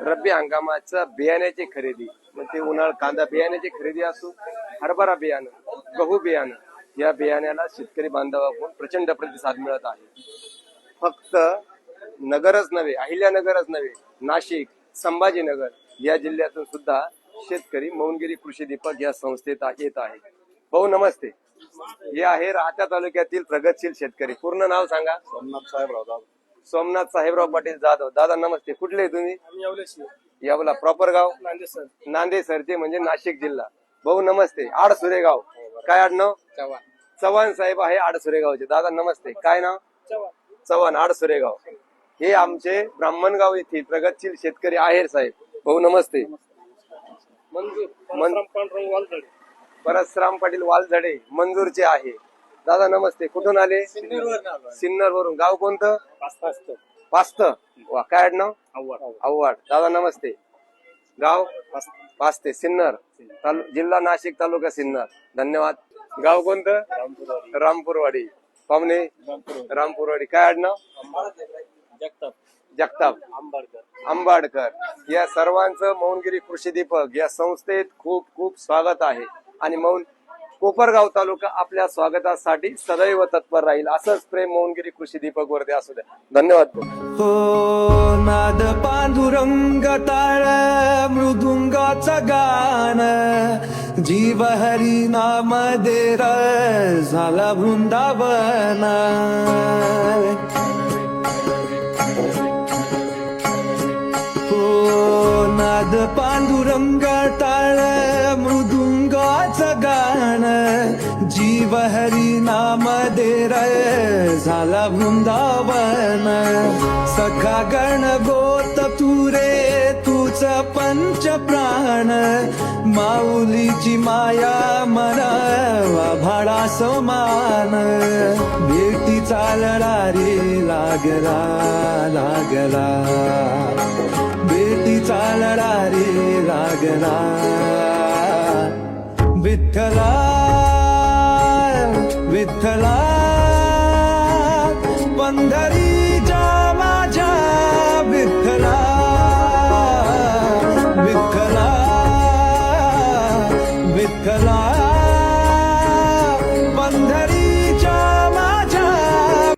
रब्बी हंगामाच्या बियाण्याची खरेदी, मग ते उन्हाळ कांदा बियाण्याची खरेदी असो, हरभरा बियाणं, गहू बियाणं, या बियाण्याला शेतकरी बांधवाकडून प्रचंड प्रतिसाद मिळत आहे. फक्त नगरच नव्हे, अहिल्यानगरच नव्हे, नाशिक, संभाजीनगर या जिल्ह्यातून सुद्धा शेतकरी मौनगिरी कृषी दीपक या संस्थेत येत आहे. भाऊ नमस्ते. हे आहे राहत्या तालुक्यातील प्रगतशील शेतकरी. पूर्ण नाव सांगा. सोमनाथ साहेबराव पाटील जाधव. दादा नमस्ते. कुठले तुम्ही? यावला. प्रॉपर गाव? नांदे सरचे म्हणजे नाशिक जिल्हा. भाऊ नमस्ते. आडसुरे गाव. काय आडनाव? चव्हाण साहेब आहे आडसुरे गावचे. दादा नमस्ते. काय नाव? चव्हाण, आडसुरे गाव. हे आमचे ब्राह्मणगाव येथील प्रगतशील शेतकरी आहेर साहेब. भाऊ नमस्ते. परसराम पाटील वालझडे मंजूरचे आहे. दादा नमस्ते. कुठून आले? सिन्नर वरून. गाव कोणतं? पास्त. वा, काय आडनाव? आव्हाड. दादा नमस्ते. गाव? पास्ते, सिन्नर, जिल्हा नाशिक, तालुका सिन्नर. धन्यवाद. गाव कोणतं? रामपूरवाडी. पाहुणे? रामपूरवाडी. काय आडनाव? जगताप आंबाडकर. या सर्वांचं मौनगिरी कृषी दीपक या संस्थेत खूप खूप स्वागत आहे. आणि कोपरगाव तालुका आपल्या स्वागतासाठी सदैव तत्पर राहील. असंच प्रेम मौनगिरी कृषी दीपक वरती असू द्या. धन्यवाद. हो नाद पांडुरंग टाळ मृदुंगाचा गान, जीव हरी नाम देर झाला वृंदावन. हो नाद पांडुरंग टाळ मृदुंगाचं गाण, जीव हरी नाम देर झाला वृंदावन. सखा गण गोत तुरे तुझ पंच प्राण, माऊलीची माया मनावा भाडा समान. भेटी चालला रे लागला लागला, भेटी चालला रे लागला. विठ्ठला विठ्ठला